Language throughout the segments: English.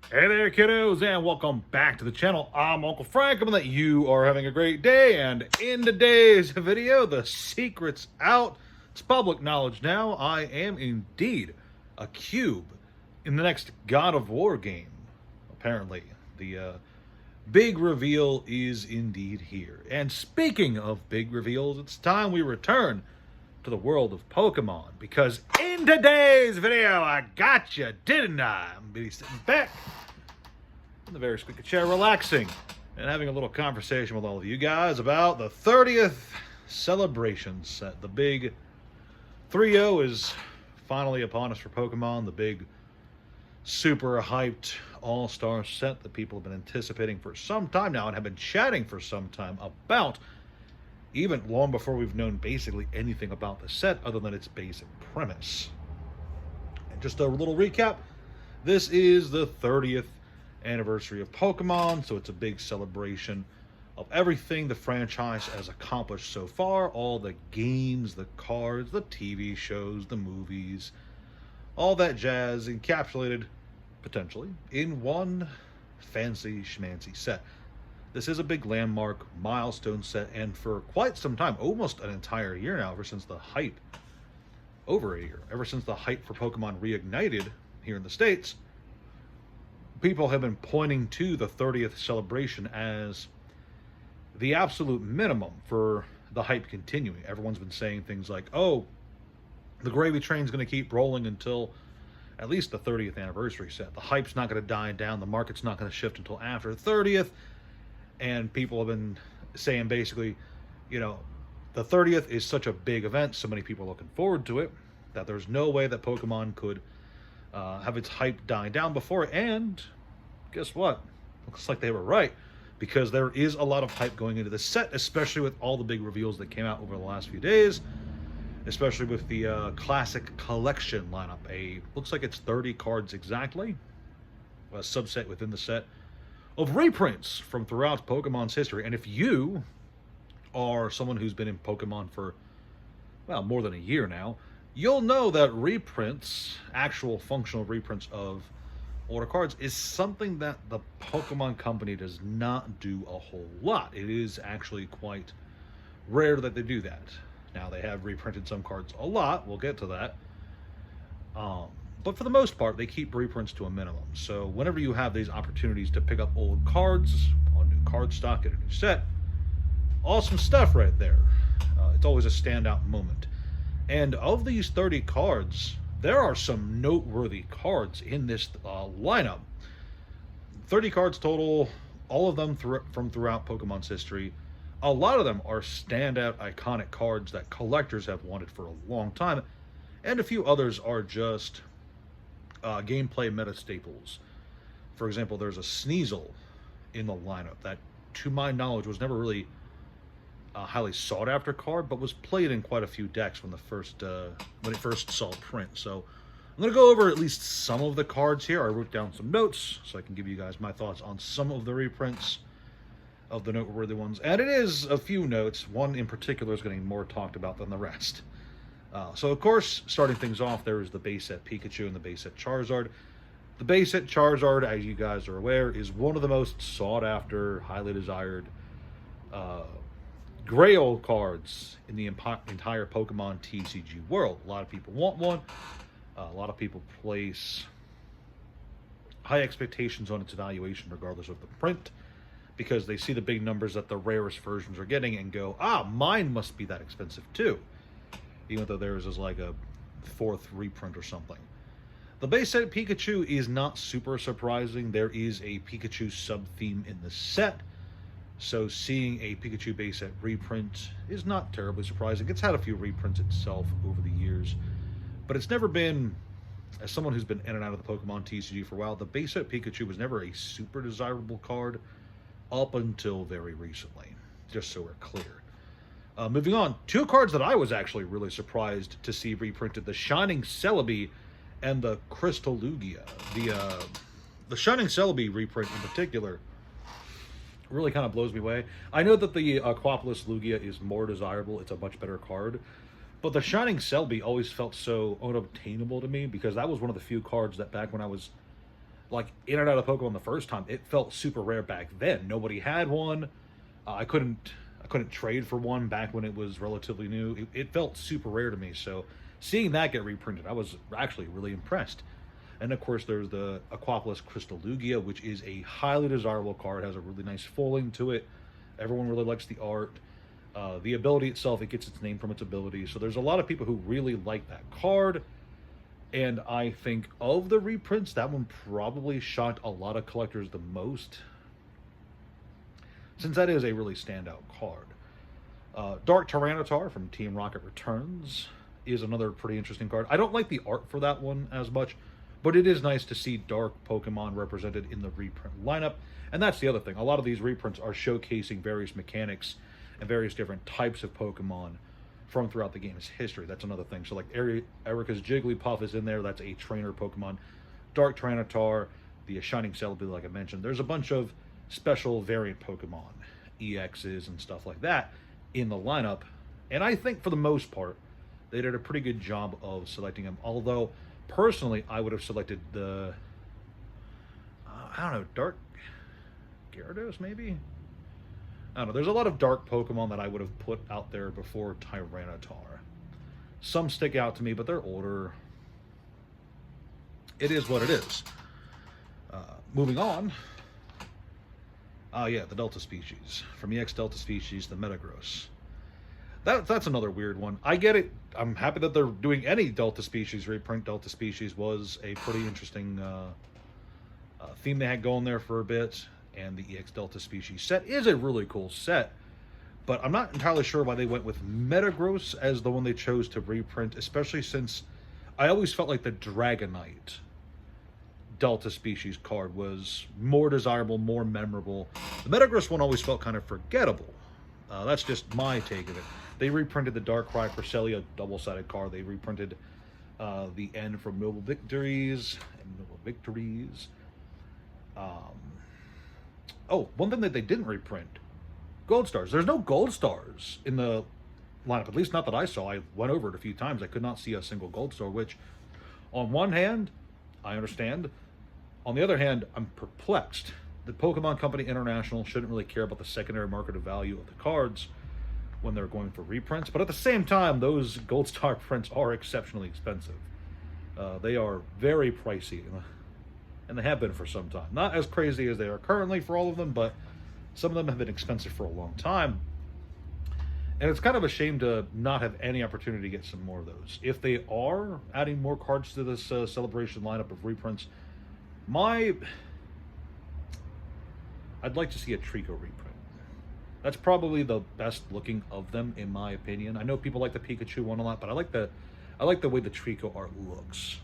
Hey there, kiddos, and welcome back to the channel. I'm Uncle Frank. I'm that you are having a great day, and in today's video, the secret's out. It's public knowledge now. I am indeed a cube in the next God of War game. Apparently, the big reveal is indeed here. And speaking of big reveals, it's time we return to the world of Pokemon, because in today's video, I got you, didn't I? I'm gonna be sitting back in the very squeaky chair, relaxing and having a little conversation with all of you guys about the 30th celebration set. The big 3-0 is finally upon us for Pokemon. The big super hyped all-star set that people have been anticipating for some time now and have been chatting for some time about, even long before we've known basically anything about the set other than its basic premise. And just a little recap, this is the 30th anniversary of Pokemon, so it's a big celebration of everything the franchise has accomplished so far, all the games, the cards, the TV shows, the movies, all that jazz encapsulated, potentially, in one fancy schmancy set. This is a big landmark milestone set, and for quite some time, almost an entire year now, ever since the hype for Pokemon reignited here in the States, people have been pointing to the 30th celebration as the absolute minimum for the hype continuing. Everyone's been saying things like, oh, the gravy train's going to keep rolling until at least the 30th anniversary set. The hype's not going to die down. The market's not going to shift until after the 30th. And people have been saying basically, you know, the 30th is such a big event, so many people are looking forward to it, that there's no way that Pokemon could have its hype dying down before it. And guess what? Looks like they were right, because there is a lot of hype going into the set, especially with all the big reveals that came out over the last few days, especially with the classic collection lineup. Looks like it's 30 cards exactly, a subset within the set of reprints from throughout Pokemon's history. And if you are someone who's been in Pokemon for, well, more than a year now, you'll know that reprints, actual functional reprints of older cards, is something that the Pokemon Company does not do a whole lot. It is actually quite rare that they do that. Now, they have reprinted some cards a lot. We'll get to that. But for the most part, they keep reprints to a minimum. So whenever you have these opportunities to pick up old cards on new card stock in a new set, awesome stuff right there. It's always a standout moment. And of these 30 cards, there are some noteworthy cards in this lineup. 30 cards total, all of them from throughout Pokemon's history. A lot of them are standout, iconic cards that collectors have wanted for a long time, and a few others are just gameplay meta staples. For example, there's a Sneasel in the lineup that, to my knowledge, was never really a highly sought after card, but was played in quite a few decks when it first saw print. So I'm going to go over at least some of the cards here. I wrote down some notes so I can give you guys my thoughts on some of the reprints of the noteworthy ones. And it is a few notes. One in particular is getting more talked about than the rest. So of course, starting things off, there is the base set Pikachu and the base set Charizard. The base set Charizard, as you guys are aware, is one of the most sought after, highly desired Grail cards in the entire Pokemon TCG world. A lot of people want one. A lot of people place high expectations on its evaluation regardless of the print, because they see the big numbers that the rarest versions are getting and go, mine must be that expensive too, even though theirs is like a 4th reprint or something. The base set Pikachu is not super surprising. There is a Pikachu sub-theme in the set, so seeing a Pikachu base set reprint is not terribly surprising. It's had a few reprints itself over the years, but it's never been, as someone who's been in and out of the Pokemon TCG for a while, the base set Pikachu was never a super desirable card up until very recently, just so we're clear. Moving on, 2 cards that I was actually really surprised to see reprinted: the Shining Celebi and the Crystal Lugia. The Shining Celebi reprint in particular really kind of blows me away. I know that the Aquapolis Lugia is more desirable. It's a much better card. But the Shining Celebi always felt so unobtainable to me, because that was one of the few cards that back when I was like in and out of Pokemon the first time, it felt super rare back then. Nobody had one. I couldn't trade for one back when it was relatively new. It felt super rare to me. So seeing that get reprinted, I was actually really impressed. And of course, there's the Aquapolis Crystal Lugia, which is a highly desirable card. It has a really nice foiling to it. Everyone really likes the art. The ability itself, it gets its name from its ability. So there's a lot of people who really like that card. And I think of the reprints, that one probably shocked a lot of collectors the most, since that is a really standout card. Dark Tyranitar from Team Rocket Returns is another pretty interesting card. I don't like the art for that one as much, but it is nice to see dark Pokemon represented in the reprint lineup. And that's the other thing. A lot of these reprints are showcasing various mechanics and various different types of Pokemon from throughout the game's history. That's another thing. So like Erica's Jigglypuff is in there. That's a trainer Pokemon. Dark Tyranitar, the Shining Celebi, like I mentioned. There's a bunch of special variant Pokemon, EXs and stuff like that in the lineup. And I think for the most part, they did a pretty good job of selecting them. Although, personally, I would have selected the, I don't know, Dark Gyarados, maybe? I don't know. There's a lot of dark Pokemon that I would have put out there before Tyranitar. Some stick out to me, but they're older. It is what it is. Moving on. Yeah, the Delta species. From EX Delta species, the Metagross. That's another weird one. I get it. I'm happy that they're doing any Delta species reprint. Delta species was a pretty interesting theme they had going there for a bit. And the EX Delta species set is a really cool set. But I'm not entirely sure why they went with Metagross as the one they chose to reprint, especially since I always felt like the Dragonite Delta species card was more desirable, more memorable. The Metagross one always felt kind of forgettable. That's just my take of it. They reprinted the Darkrai Cresselia double-sided card. They reprinted the N from Noble Victories and Noble Victories. Oh, one thing that they didn't reprint, Gold Stars. There's no Gold Stars in the lineup, at least not that I saw. I went over it a few times. I could not see a single Gold Star, which on one hand, I understand. On the other hand, I'm perplexed. The Pokemon Company International shouldn't really care about the secondary market value of the cards when they're going for reprints. But at the same time, those Gold Star prints are exceptionally expensive. They are very pricey, and they have been for some time. Not as crazy as they are currently for all of them, but some of them have been expensive for a long time. And it's kind of a shame to not have any opportunity to get some more of those. If they are adding more cards to this celebration lineup of reprints, I'd like to see a Trico reprint. That's probably the best looking of them, in my opinion. I know people like the Pikachu one a lot, but I like the way the Trico art looks.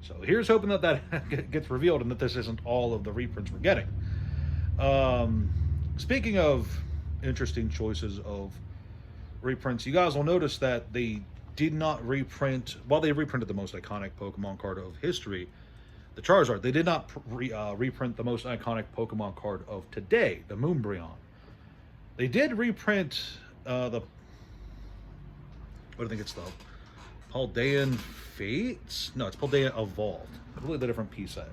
So here's hoping that that gets revealed and that this isn't all of the reprints we're getting. Speaking of interesting choices of reprints, you guys will notice that they did not reprint, while they reprinted the most iconic Pokemon card of history, the Charizard, they did not reprint the most iconic Pokemon card of today, the Moonbreon. They did reprint what do I think it's the Paldean Fates? No, it's Paldea Evolved. Completely different piece set.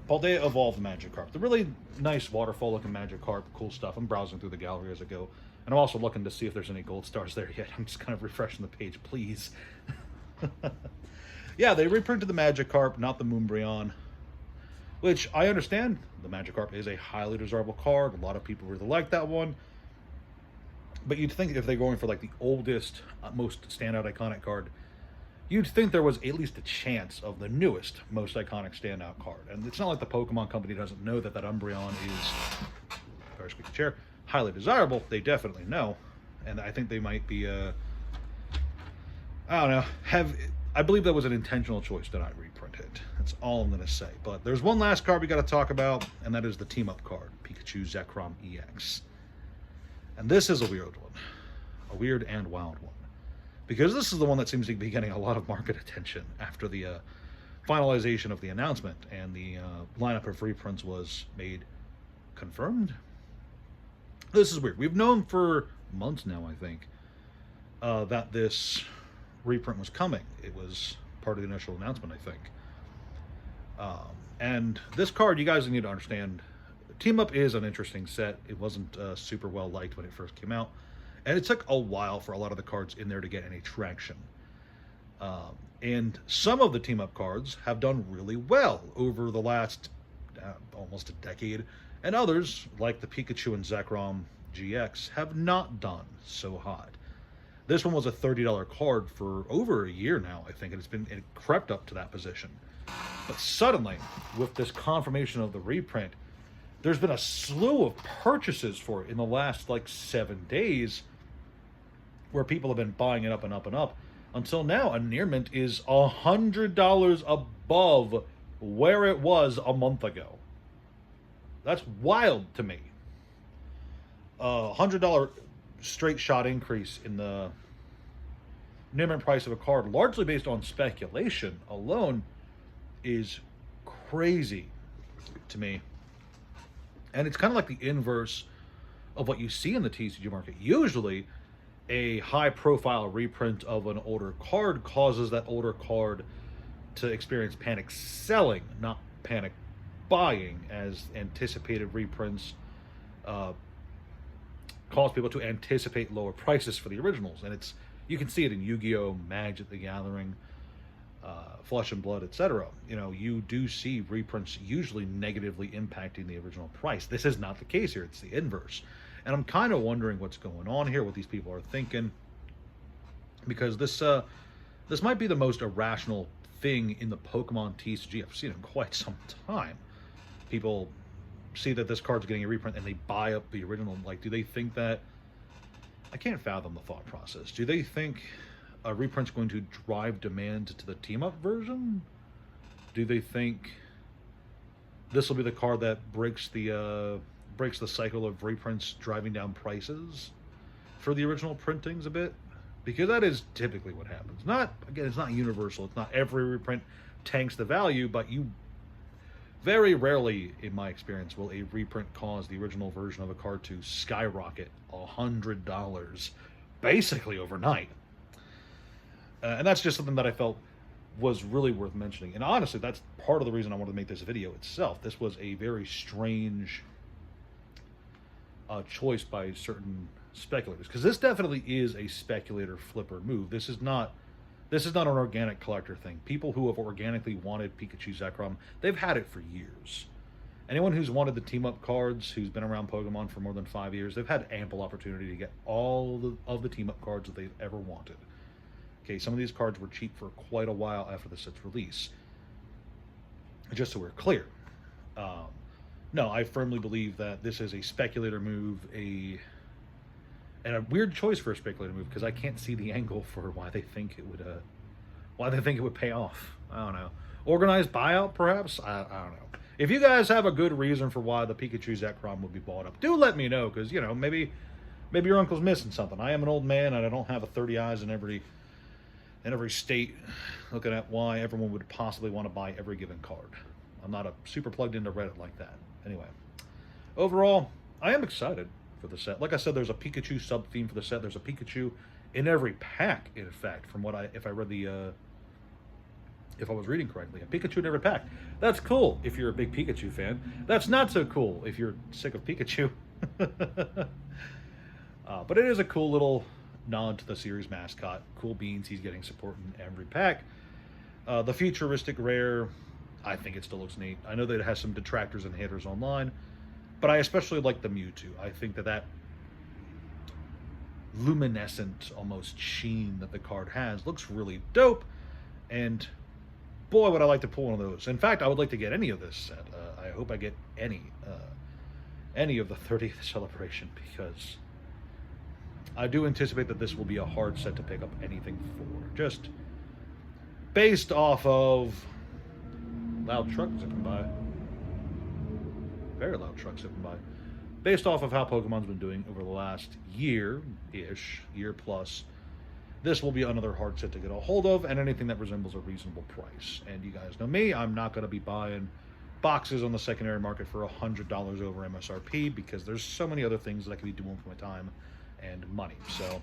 Paldea Evolved Magikarp. The really nice waterfall looking Magikarp. Cool stuff. I'm browsing through the gallery as I go. And I'm also looking to see if there's any Gold Stars there yet. I'm just kind of refreshing the page, please. Yeah, they reprinted the Magikarp, not the Moonbreon. Which, I understand. The Magikarp is a highly desirable card. A lot of people really like that one. But you'd think if they're going for like the oldest, most standout iconic card, you'd think there was at least a chance of the newest, most iconic standout card. And it's not like the Pokemon Company doesn't know that Umbreon is, sorry, squeaky chair, highly desirable. They definitely know. And I think they might be, I don't know, I believe that was an intentional choice to not reprint it. That's all I'm going to say. But there's one last card we got to talk about, and that is the team-up card, Pikachu Zekrom EX. And this is a weird one. A weird and wild one. Because this is the one that seems to be getting a lot of market attention after the finalization of the announcement and the lineup of reprints was made confirmed. This is weird. We've known for months now, I think, that this reprint was coming. It was part of the initial announcement, I think. And this card, you guys need to understand, Team Up is an interesting set. It wasn't super well liked when it first came out, and it took a while for a lot of the cards in there to get any traction. And some of the Team Up cards have done really well over the last almost a decade, and others, like the Pikachu and Zekrom GX, have not done so hot. This one was a $30 card for over a year now, I think, and it crept up to that position. But suddenly, with this confirmation of the reprint, there's been a slew of purchases for it in the last like 7 days, where people have been buying it up and up and up, until now a near mint is $100 above where it was a month ago. That's wild to me. $100 straight shot increase in the near mint price of a card, largely based on speculation alone, is crazy to me. And it's kind of like the inverse of what you see in the TCG market. Usually, a high-profile reprint of an older card causes that older card to experience panic selling, not panic buying, as anticipated reprints cause people to anticipate lower prices for the originals. And you can see it in Yu-Gi-Oh!, Magic the Gathering, Flesh and Blood, etc. You know, you do see reprints usually negatively impacting the original price. This is not the case here. It's the inverse. And I'm kind of wondering what's going on here, what these people are thinking, because this might be the most irrational thing in the Pokemon TCG I've seen in quite some time. People see that this card's getting a reprint and they buy up the original. Like, do they think that... I can't fathom the thought process. Do they think a reprint's going to drive demand to the team-up version? Do they think this will be the card that breaks the cycle of reprints driving down prices for the original printings a bit? Because that is typically what happens. It's not universal. It's not every reprint tanks the value, but you very rarely, in my experience, will a reprint cause the original version of a card to skyrocket $100 basically overnight. And that's just something that I felt was really worth mentioning. And honestly, that's part of the reason I wanted to make this video itself. This was a very strange choice by certain speculators, because this definitely is a speculator flipper move. This is not an organic collector thing. People who have organically wanted Pikachu Zekrom, they've had it for years. Anyone who's wanted the team-up cards, who's been around Pokemon for more than 5 years, they've had ample opportunity to get all of the team-up cards that they've ever wanted. Okay, some of these cards were cheap for quite a while after the set's release. Just so we're clear. No, I firmly believe that this is a speculator move, and a weird choice for a speculator move, because I can't see the angle for why they think it would pay off. I don't know. Organized buyout, perhaps? I don't know. If you guys have a good reason for why the Pikachu Zekrom would be bought up, do let me know, because, you know, maybe your uncle's missing something. I am an old man, and I don't have a 30 eyes in every state looking at why everyone would possibly want to buy every given card. I'm not super plugged into Reddit like that. Anyway, overall, I am excited for the set. Like I said, there's a Pikachu sub-theme for the set. There's a Pikachu in every pack, in fact, from what if I was reading correctly. A Pikachu in every pack. That's cool if you're a big Pikachu fan. That's not so cool if you're sick of Pikachu. But it is a cool little nod to the series mascot. Cool beans, he's getting support in every pack. The futuristic rare, I think it still looks neat. I know that it has some detractors and haters online, but I especially like the Mewtwo. I think that luminescent, almost sheen that the card has looks really dope, and boy, would I like to pull one of those. In fact, I would like to get any of this set. I hope I get any of the 30th celebration, because I do anticipate that this will be a hard set to pick up anything for. Just based off of loud truck zipping by. Very loud truck zipping by. Based off of how Pokemon's been doing over the last year-ish, year plus, this will be another hard set to get a hold of, and anything that resembles a reasonable price. And you guys know me, I'm not going to be buying boxes on the secondary market for $100 over MSRP, because there's so many other things that I could be doing for my time and money. So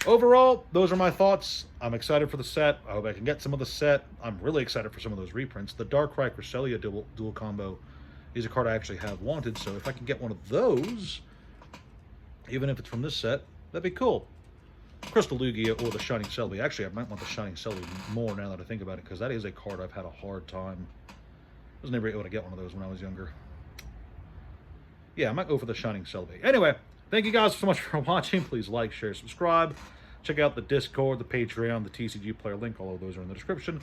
Overall, those are my thoughts. I'm excited for the set. I hope I can get some of the set. I'm really excited for some of those reprints. The Darkrai Cresselia dual combo is a card I actually have wanted, so if I can get one of those, even if it's from this set, that'd be cool. Crystal Lugia or the Shining Celebi. Actually, I might want the Shining Celebi more now that I think about it, because that is a card I've had a hard time. I was never able to get one of those when I was younger. Yeah, I might go for the Shining Celebi. Anyway, thank you guys so much for watching. Please like, share, subscribe. Check out the Discord, the Patreon, the TCG player link. All of those are in the description.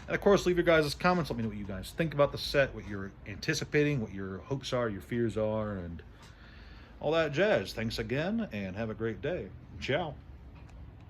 And of course, leave your guys' comments. Let me know what you guys think about the set, what you're anticipating, what your hopes are, your fears are, and all that jazz. Thanks again, and have a great day. Ciao.